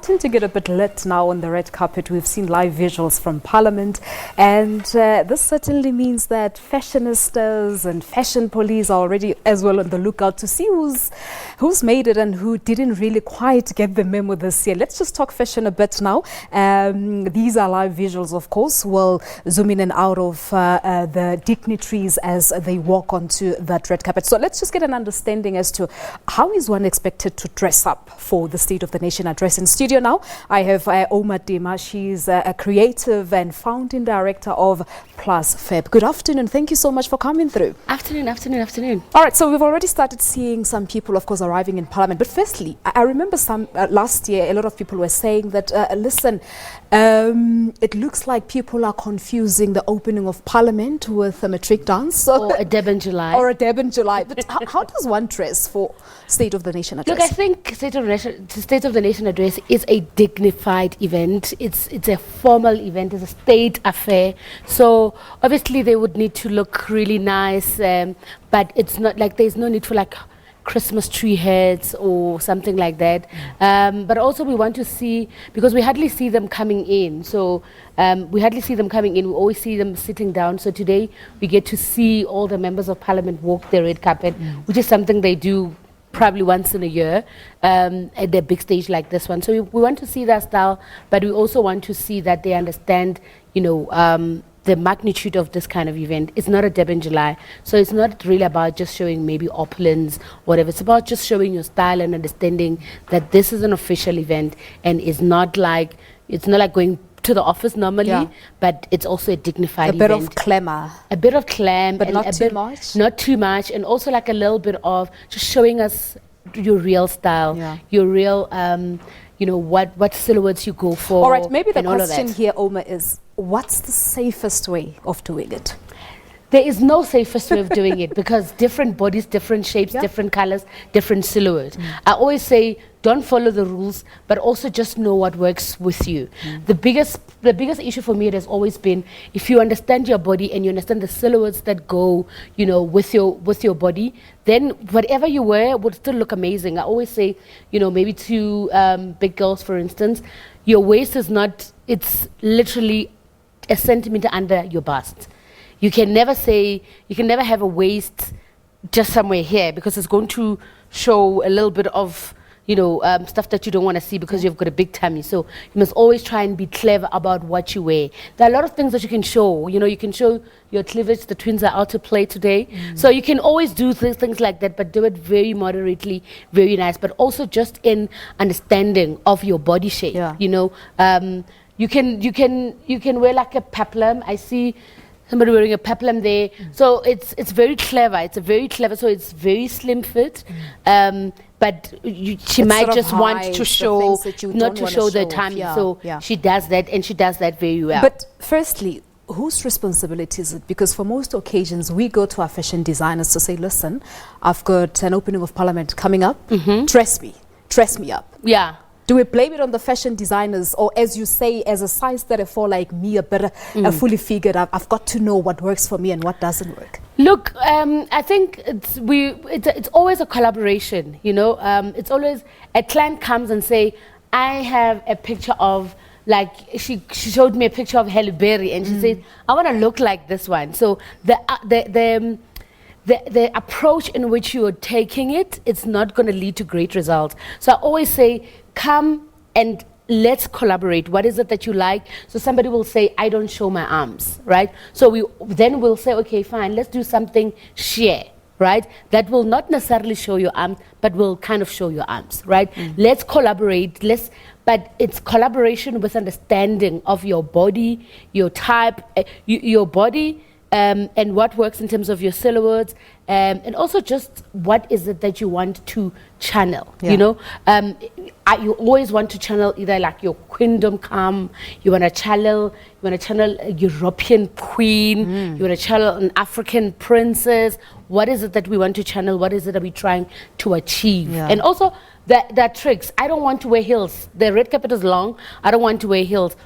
starting to get a bit lit now on the red carpet. We've seen live visuals from Parliament, and this certainly means that fashionistas and fashion police are already as well on the lookout to see who's made it and who didn't really quite get the memo this year. Let's just talk fashion a bit now. These are live visuals, of course. We'll zoom in and out of the dignitaries as they walk onto that red carpet. So let's just get an understanding as to how is one expected to dress up for the State of the Nation address. In studio now, I have Ouma Tema. She's a creative and founding director of Plus Fab. Good afternoon. Thank you so much for coming through. Afternoon. All right, so we've already started seeing some people, of course, arriving in Parliament. But firstly, I remember last year, a lot of people were saying that, listen, it looks like people are confusing the opening of Parliament with a matric dance. Or a Deb in July. Or a Deb in July. But how does one dress for State of the Nation address? Look, I think State of the Nation address is a dignified event. It's a formal event. It's a state affair. So obviously they would need to look really nice, but it's not like there's no need for like Christmas tree heads or something like that. But also we want to see, because we hardly see them coming in. So we hardly see them coming in. We always see them sitting down. So today we get to see all the members of Parliament walk the red carpet, which is something they do probably once in a year at a big stage like this one. So we want to see that style, but we also want to see that they understand, the magnitude of this kind of event. It's not a Deb in July. So it's not really about just showing maybe opulence, whatever. It's about just showing your style and understanding that this is an official event, and it's not like going to the office normally, but it's also a dignified event. A bit of glamour. A bit of glam. But not too much? Not too much. And also like a little bit of just showing us your real style, your real, what silhouettes you go for. All right, maybe the question here, Ouma, is what's the safest way of doing it? There is no safest way of doing it because different bodies, different shapes, different colors, different silhouettes. I always say, don't follow the rules, but also just know what works with you. The biggest issue for me, it has always been, if you understand your body and you understand the silhouettes that go, with your body, then whatever you wear would still look amazing. I always say, maybe to big girls, for instance, your waist is not, it's literally a centimeter under your bust. You can never have a waist just somewhere here because it's going to show a little bit of, stuff that you don't want to see because you've got a big tummy. So you must always try and be clever about what you wear. There are a lot of things that you can show. You can show your cleavage. The twins are out to play today. So you can always do things like that, but do it very moderately, very nice, but also just in understanding of your body shape. You can wear like a peplum. I see somebody wearing a peplum there. So it's very clever. So it's very slim fit. But she might just want to show, not to show the tummy. So she does that, and she does that very well. But firstly, whose responsibility is it? Because for most occasions, we go to our fashion designers to say, listen, I've got an opening of Parliament coming up. Dress me up. Yeah. Do we blame it on the fashion designers, or as you say, as a size 34 like me, a fully figured, I've got to know what works for me and what doesn't work? Look, I think it's always a collaboration. It's always a client comes and say, I have a picture of, like she showed me a picture of Halle Berry, and she said, I want to look like this one. So the approach in which you are taking it's not going to lead to great results. So I always say, come and let's collaborate. What is it that you like? So somebody will say, I don't show my arms, right? So we'll say, okay, fine, let's do something sheer, right? That will not necessarily show your arms, but will kind of show your arms, right? Let's collaborate, but it's collaboration with understanding of your body, your type, your body, and what works in terms of your silhouettes, and also just what is it that you want to channel. You always want to channel either like your queendom come, you want to channel a European queen, you want to channel an African princess. What is it that we want to channel? What is it that we're trying to achieve? And also the tricks. I don't want to wear heels. The red carpet is long. I don't want to wear heels.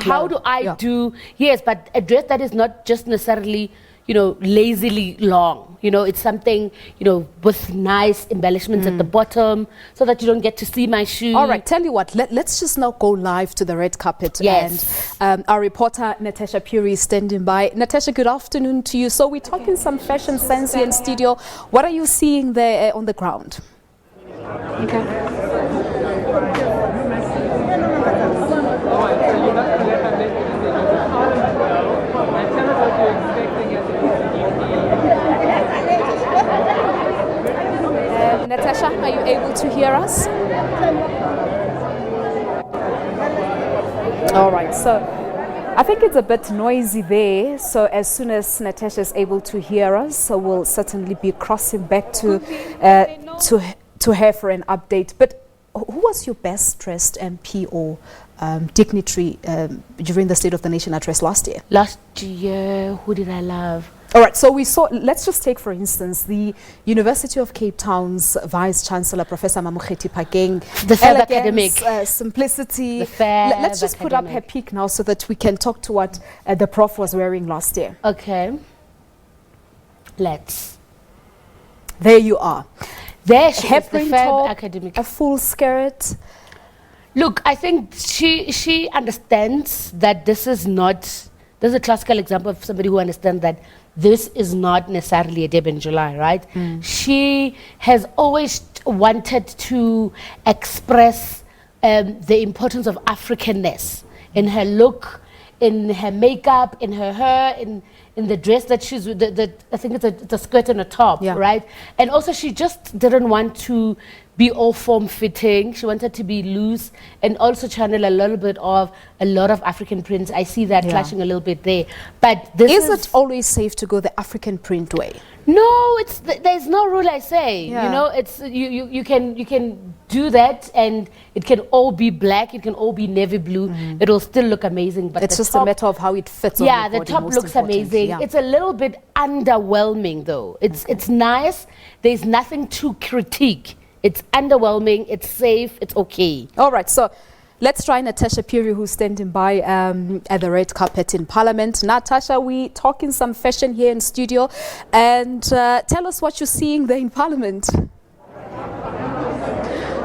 How do I do? Yes, but a dress that is not just necessarily lazily long. It's something, with nice embellishments at the bottom so that you don't get to see my shoe. All right, tell you what, let's just now go live to the red carpet. Yes. And our reporter, Natasha Puri, is standing by. Natasha, good afternoon to you. So we're talking some fashion sense here in studio. What are you seeing there on the ground? Okay. Natasha, are you able to hear us? All right, so I think it's a bit noisy there. So as soon as Natasha is able to hear us, so we'll certainly be crossing back to her for an update. But who was your best dressed MP or dignitary during the State of the Nation address last year? Last year, who did I love? All right, so we saw, let's just take, for instance, the University of Cape Town's Vice-Chancellor, Professor Mamokgethi Phakeng. The fair academic. Simplicity. The fair Let's just put up her peak now so that we can talk to what the prof was wearing last year. Okay. Let's. There you are. There she is, the Hair fair top, academic. a full skirt. Look, I think she understands that this is a classical example of somebody who understands that this is not necessarily a Durban July, right? She has always wanted to express the importance of Africanness in her look, in her makeup, in her hair, in the dress that she's, I think it's a skirt and a top, right? And also she just didn't want to be all form-fitting. She wanted to be loose and also channel a little bit of a lot of African prints. I see that clashing a little bit there. But this is it always safe to go the African print way? No, there's no rule, I say. It's you can do that, and it can all be black, it can all be navy blue. It'll still look amazing. But it's just a matter of how it fits on the body, top looks amazing. It's a little bit underwhelming though. It's nice. There's nothing to critique. It's underwhelming, it's safe, it's okay. All right, so let's try Natasha Puri, who's standing by at the red carpet in Parliament. Natasha, we're talking some fashion here in studio. And tell us what you're seeing there in Parliament.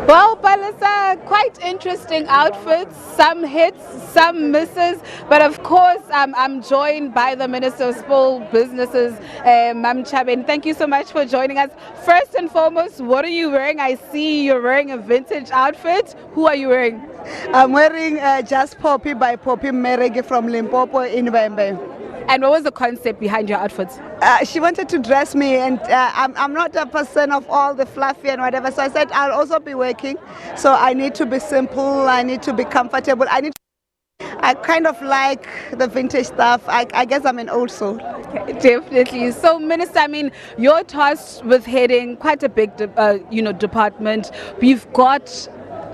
Well, Palisa, quite interesting outfits, some hits, some misses, but of course I'm joined by the Minister of Small Businesses, Mam Chabin. Thank you so much for joining us. First and foremost, what are you wearing? I see you're wearing a vintage outfit. Who are you wearing? I'm wearing Just Poppy by Poppy Merege from Limpopo in Bembe. And what was the concept behind your outfits? She wanted to dress me, and I'm not a person of all the fluffy and whatever, so I said I'll also be working, so I need to be simple, I need to be comfortable, I kind of like the vintage stuff. I guess I'm an old soul. Okay, definitely. So, Minister, I mean, you're tasked with heading quite a big department. We've got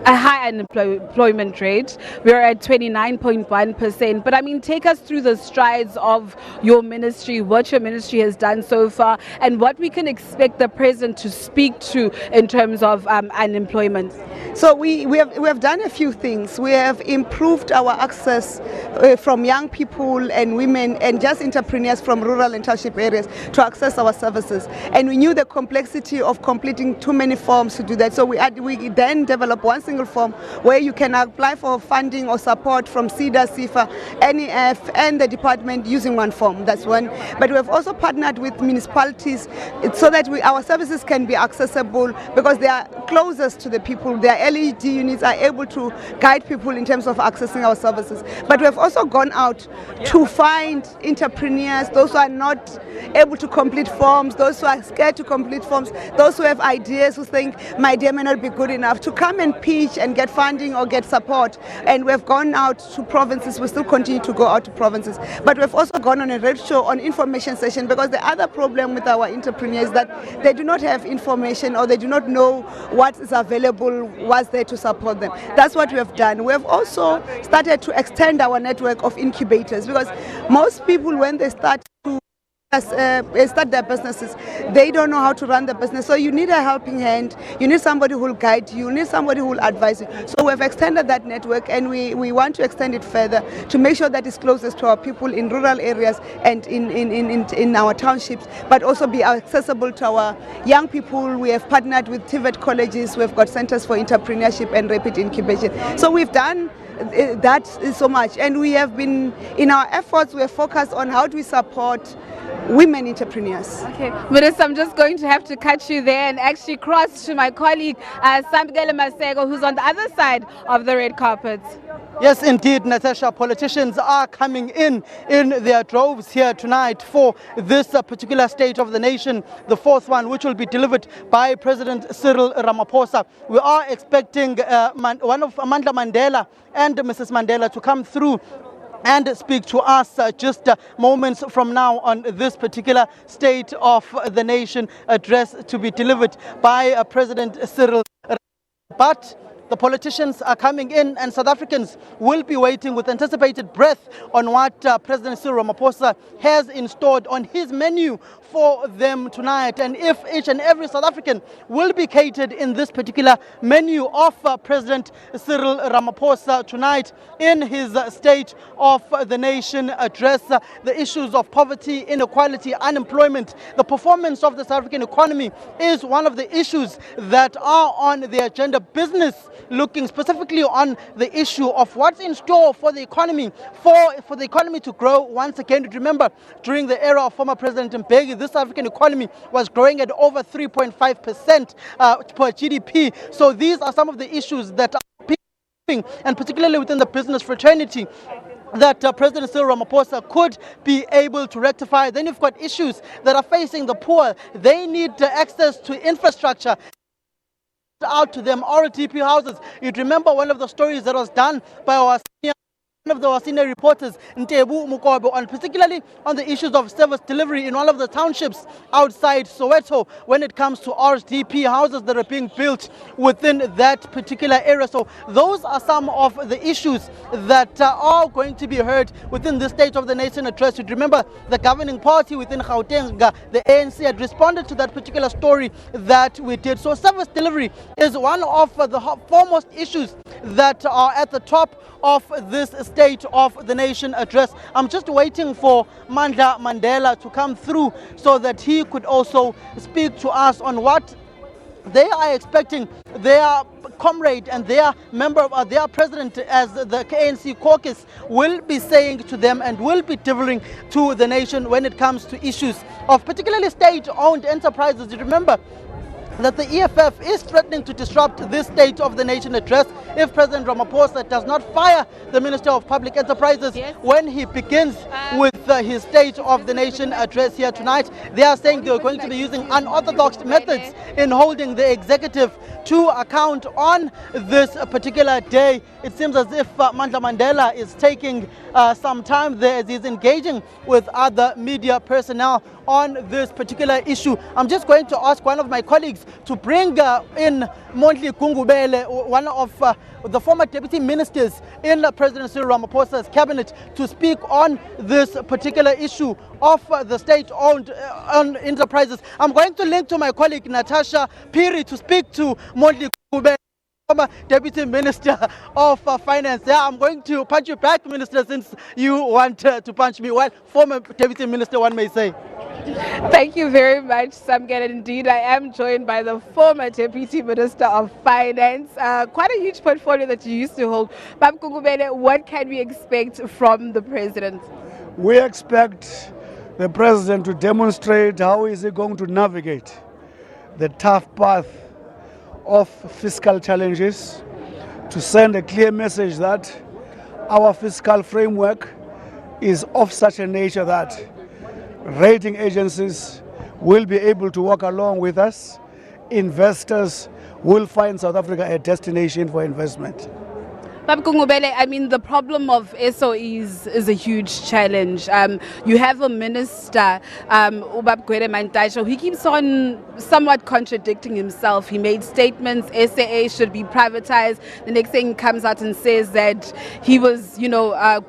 a high unemployment rate. We're at 29.1%. But I mean, take us through the strides of your ministry, what your ministry has done so far, and what we can expect the president to speak to in terms of unemployment. So we have done a few things. We have improved our access from young people and women and just entrepreneurs from rural and township areas to access our services. And we knew the complexity of completing too many forms to do that. So we then developed one single form where you can apply for funding or support from SEDA, CIFA, NEF, and the department using one form. That's one. But we have also partnered with municipalities so that our services can be accessible because they are closest to the people. Their LED units are able to guide people in terms of accessing our services. But we have also gone out to find entrepreneurs, those who are not able to complete forms, those who are scared to complete forms, those who have ideas, who think my idea may not be good enough, to come and pitch and get funding or get support. And we have gone out to provinces. We still continue to go out to provinces. But we have also gone on a roadshow on information session, because the other problem with our entrepreneurs is that they do not have information, or they do not know what is available, what's there to support them. That's what we have done. We have also started to extend our network of incubators, because most people, when they start to start their businesses. They don't know how to run the business. So you need a helping hand. You need somebody who will guide you. You need somebody who will advise you. So we've extended that network, and we want to extend it further to make sure that it's closest to our people in rural areas and in our townships, but also be accessible to our young people. We have partnered with TVET colleges. We've got centers for entrepreneurship and rapid incubation. So we've done that so much, and we have been, in our efforts, we have focused on how do we support women entrepreneurs. Okay, Minister, I'm just going to have to cut you there and actually cross to my colleague Samgele Masego, who's on the other side of the red carpet. Yes, indeed, Natasha. Politicians are coming in their droves here tonight for this particular State of the Nation, the fourth one, which will be delivered by President Cyril Ramaphosa. We are expecting one of Amandla Mandela and Mrs. Mandela to come through and speak to us just moments from now on this particular State of the Nation address to be delivered by President Cyril. But the politicians are coming in, and South Africans will be waiting with anticipated breath on what President Cyril Ramaphosa has installed on his menu for them tonight, and if each and every South African will be catered in this particular menu of President Cyril Ramaphosa tonight in his State of the Nation address. The issues of poverty, inequality, unemployment, the performance of the South African economy is one of the issues that are on the agenda. Business looking specifically on the issue of what's in store for the economy, for the economy to grow once again. Remember, during the era of former President Mbeki, this South African economy was growing at over 3.5% per GDP. So these are some of the issues that are and particularly within the business fraternity, that President Cyril Ramaphosa could be able to rectify. Then you've got issues that are facing the poor. They need access to infrastructure out to them, RDP houses. You'd remember one of the stories that was done by our one of the senior reporters, Ntebu Mukobo, on particularly on the issues of service delivery in one of the townships outside Soweto when it comes to RDP houses that are being built within that particular area. So those are some of the issues that are going to be heard within the State of the Nation address. You'd remember the governing party within Gauteng, the ANC, had responded to that particular story that we did. So service delivery is one of the foremost issues that are at the top of this State of the Nation address. I'm just waiting for Mandla Mandela to come through so that he could also speak to us on what they are expecting their comrade and their member, their president as the ANC caucus will be saying to them and will be delivering to the nation when it comes to issues of particularly state-owned enterprises. You remember that the EFF is threatening to disrupt this State of the Nation address if President Ramaphosa does not fire the Minister of Public Enterprises when he begins with his State of the Nation address here tonight. They are saying they are going to be using unorthodox methods in holding the executive to account on this particular day. It seems as if Mandla Mandela is taking some time there as he's engaging with other media personnel on this particular issue. I'm just going to ask one of my colleagues to bring in Mondli Gungubele, one of the former deputy ministers in President Cyril Ramaphosa's cabinet, to speak on this particular issue of the state-owned enterprises. I'm going to link to my colleague Natasha Piri to speak to Mondli Gungubele, former Deputy Minister of Finance. Yeah, I'm going to punch you back, Minister, since you want to punch me. Well, former Deputy Minister, one may say. Thank you very much, Samgele. Indeed, I am joined by the former Deputy Minister of Finance. Quite a huge portfolio that you used to hold. Bab Gungubele, what can we expect from the President? We expect the President to demonstrate how is he going to navigate the tough path of fiscal challenges, to send a clear message that our fiscal framework is of such a nature that rating agencies will be able to walk along with us. Investors will find South Africa a destination for investment. Baba Kungubele, I mean, the problem of SOEs is a huge challenge. You have a minister, Ubab Gwede Mantashe, he keeps on somewhat contradicting himself. He made statements, SAA should be privatized. The next thing he comes out and says that he was,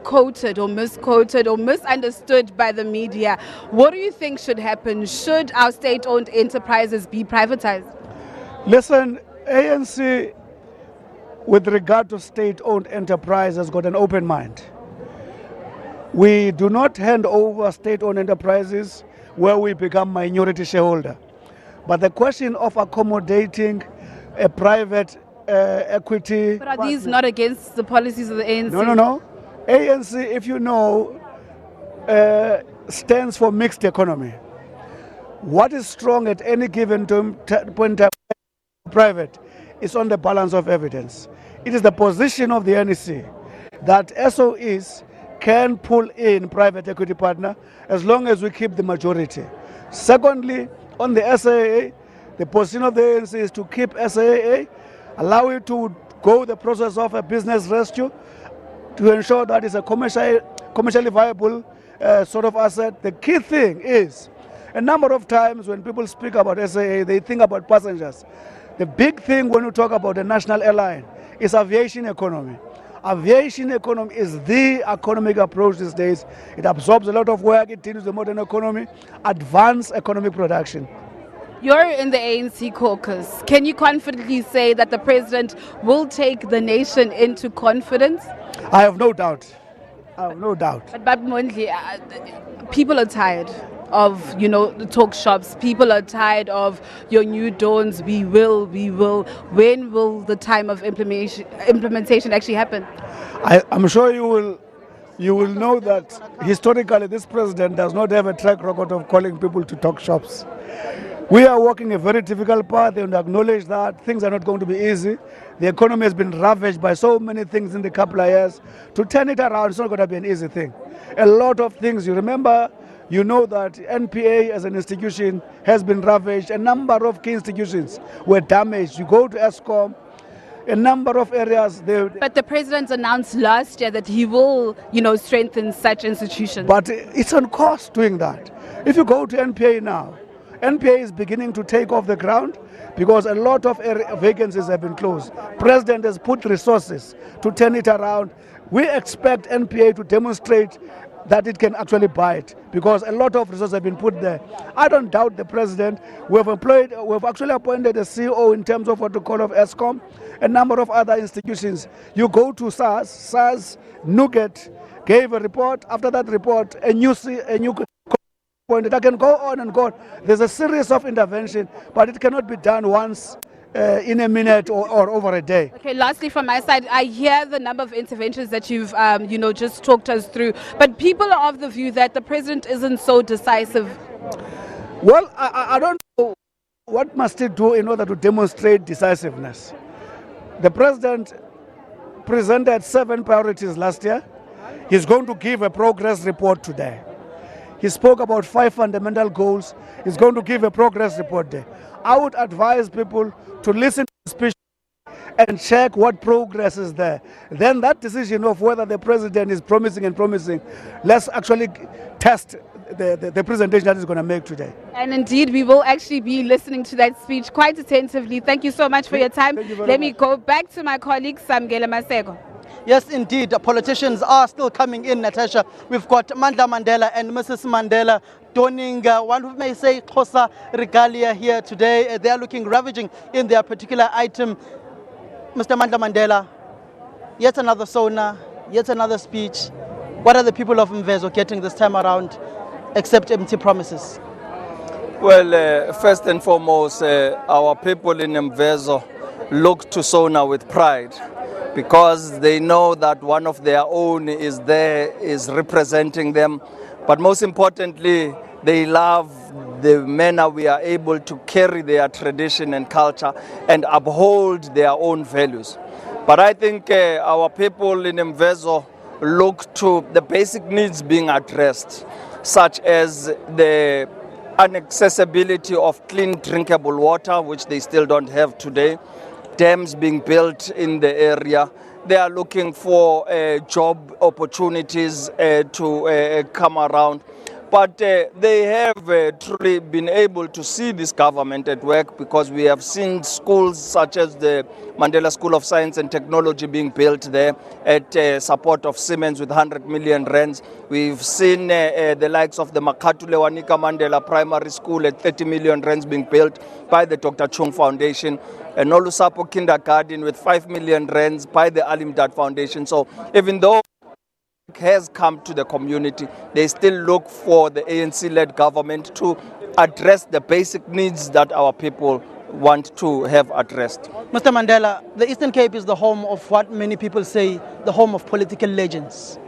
quoted or misquoted or misunderstood by the media. What do you think should happen? Should our state-owned enterprises be privatized? Listen, ANC, with regard to state-owned enterprise, has got an open mind. We do not hand over state-owned enterprises where we become minority shareholder. But the question of accommodating a private equity... But are these not against the policies of the ANC? No. ANC, if you know, stands for mixed economy. What is strong at any given point in private is on the balance of evidence. It is the position of the NEC that SOEs can pull in private equity partner as long as we keep the majority. Secondly, on the SAA, the position of the ANC is to keep SAA, allow it to go the process of a business rescue to ensure that it's a commercially viable sort of asset. The key thing is, a number of times when people speak about SAA, they think about passengers. The big thing when you talk about a national airline is aviation economy. Aviation economy is the economic approach these days. It absorbs a lot of work, it deals with the modern economy, advanced economic production. You're in the ANC caucus. Can you confidently say that the president will take the nation into confidence? I have no doubt. But Baba Mondli, people are tired of, the talk shops. People are tired of your new dawns. We will. When will the time of implementation actually happen? I'm sure you will know that historically this president does not have a track record of calling people to talk shops. We are walking a very difficult path and acknowledge that things are not going to be easy. The economy has been ravaged by so many things in the couple of years. To turn it around, it's not going to be an easy thing. A lot of things, you know that NPA as an institution has been ravaged. A number of key institutions were damaged. You go to ESCOM, a number of areas. But the president announced last year that he will, strengthen such institutions. But it's on course doing that. If you go to NPA now, NPA is beginning to take off the ground because a lot of vacancies have been closed. President has put resources to turn it around. We expect NPA to demonstrate that it can actually bite because a lot of resources have been put there. I don't doubt the president. We've actually appointed a CEO in terms of what to call of ESCOM, a number of other institutions. You go to SARS, Nugget gave a report. After that report, a new appointed. I can go on and go on. There's a series of intervention, but it cannot be done once in a minute or over a day. Okay, lastly from my side, I hear the number of interventions that you've, just talked us through, but people are of the view that the president isn't so decisive. Well, I don't know what must he do in order to demonstrate decisiveness. The president presented 7 priorities last year. He's going to give a progress report today. He spoke about 5 fundamental goals. He's going to give a progress report there. I would advise people to listen to the speech and check what progress is there. Then that decision of whether the president is promising, let's actually test the presentation that he's going to make today. And indeed, we will actually be listening to that speech quite attentively. Thank you so much for your time. Let me go back to my colleague, Samgela Maseko. Yes, indeed, politicians are still coming in, Natasha. We've got Mandla Mandela and Mrs. Mandela donning, one who may say, Xhosa regalia here today. They are looking ravaging in their particular item. Mr. Mandla Mandela, yet another sona, yet another speech. What are the people of Mvezo getting this time around, except empty promises? Well, first and foremost, our people in Mvezo look to sona with pride, because they know that one of their own is there, is representing them. But most importantly, they love the manner we are able to carry their tradition and culture and uphold their own values. But I think our people in Mvezo look to the basic needs being addressed, such as the inaccessibility of clean drinkable water, which they still don't have today, dams being built in the area, they are looking for job opportunities to come around. But they have truly been able to see this government at work, because we have seen schools such as the Mandela School of Science and Technology being built there at support of Siemens with 100 million rands. We've seen the likes of the Makatule Wanika Mandela Primary School at 30 million rands being built by the Dr. Chung Foundation. And Nolusapo Kindergarten with 5 million rands by the Alimdad Foundation. So even though has come to the community, they still look for the ANC-led government to address the basic needs that our people want to have addressed. Mr. Mandela, the Eastern Cape is the home of what many people say, the home of political legends.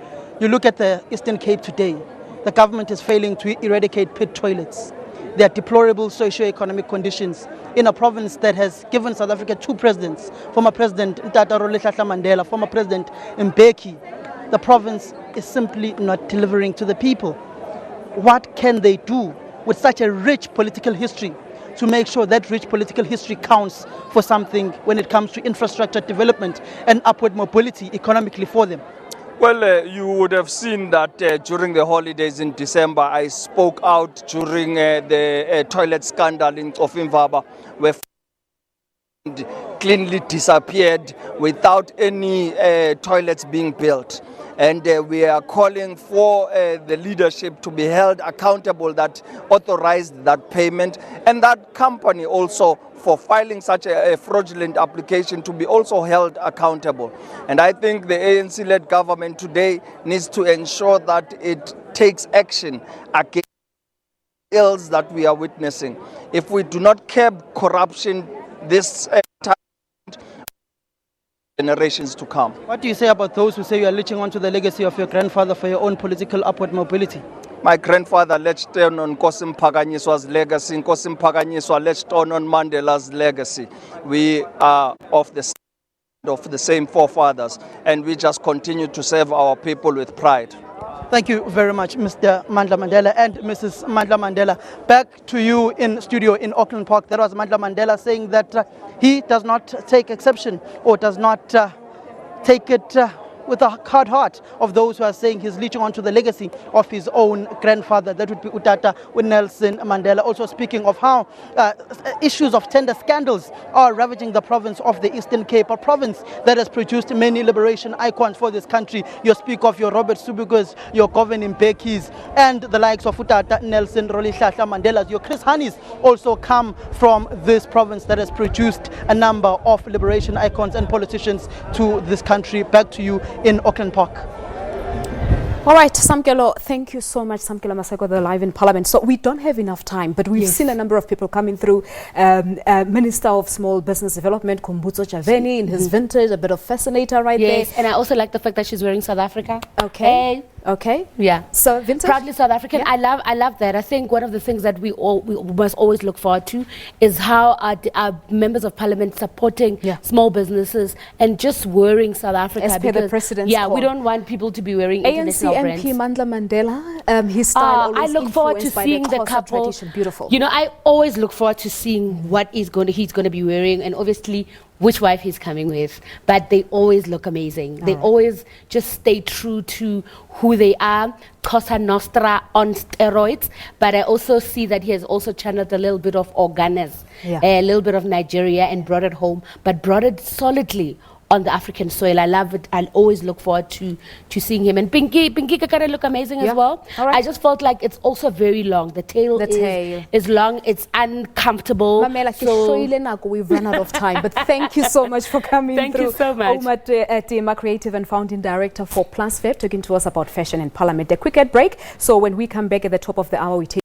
You look at the Eastern Cape today, the government is failing to eradicate pit toilets. There are deplorable socio-economic conditions in a province that has given South Africa 2 presidents, former President Ntata Rolihlahla Mandela, former President Mbeki. The province is simply not delivering to the people. What can they do with such a rich political history to make sure that rich political history counts for something when it comes to infrastructure development and upward mobility economically for them? Well, you would have seen that during the holidays in December, I spoke out during the toilet scandal in Imvaba, where cleanly disappeared without any toilets being built. And we are calling for the leadership to be held accountable that authorized that payment, and that company also for filing such a fraudulent application to be also held accountable. And I think the ANC-led government today needs to ensure that it takes action against the ills that we are witnessing. If we do not curb corruption, this generations to come. What do you say about those who say you are leeching onto the legacy of your grandfather for your own political upward mobility? My grandfather latched on Nkosi Phakanyiswa's legacy. Nkosi Phakanyiswa latched on Mandela's legacy. We are of the same forefathers, and we just continue to serve our people with pride. Thank you very much, Mr. Mandla Mandela and Mrs. Mandla Mandela. Back to you in studio in Auckland Park. That was Mandla Mandela saying that he does not take exception or does not take it with a hard heart of those who are saying he's leeching onto the legacy of his own grandfather. That would be Utata Nelson Mandela. Also speaking of how issues of tender scandals are ravaging the province of the Eastern Cape, a province that has produced many liberation icons for this country. You speak of your Robert Subugas, your Govan Mbekis, and the likes of Utata Nelson Rolihlahla Mandela. Your Chris Hanis also come from this province that has produced a number of liberation icons and politicians to this country. Back to you in Auckland Park. All right, Samkelo, thank you so much, Samkelo Maseko, the Live in Parliament. So we don't have enough time, but we've seen a number of people coming through. Minister of Small Business Development, Kumbutso Chaveni, in his vintage, a bit of fascinator right there. Yes, and I also like the fact that she's wearing South Africa. Okay. Okay. Yeah. So vintage. Proudly South African. Yeah. I love that. I think one of the things that we must always look forward to is how our members of parliament supporting small businesses and just wearing South Africa. As per the president's call. we don't want people to be wearing international brands. ANC MP Mandla Mandela, his style I look forward to seeing the couple. Tradition. Beautiful. You know, I always look forward to seeing what he's going to be wearing, and obviously which wife he's coming with, but they always look amazing. They always just stay true to who they are, Cosa Nostra on steroids, but I also see that he has also channeled a little bit of Organes, a little bit of Nigeria, and brought it home, but brought it solidly on the African soil. I love it. I'll always look forward to seeing him. And Pinky Kakara look amazing as well. I just felt like it's also very long. The tail is long. It's uncomfortable. We've run out of time, but thank you so much for coming Thank through. you so much. Ouma Tema, creative and founding director for Plus Web, talking to us about fashion in Parliament. A quick ad break. So when we come back at the top of the hour, we take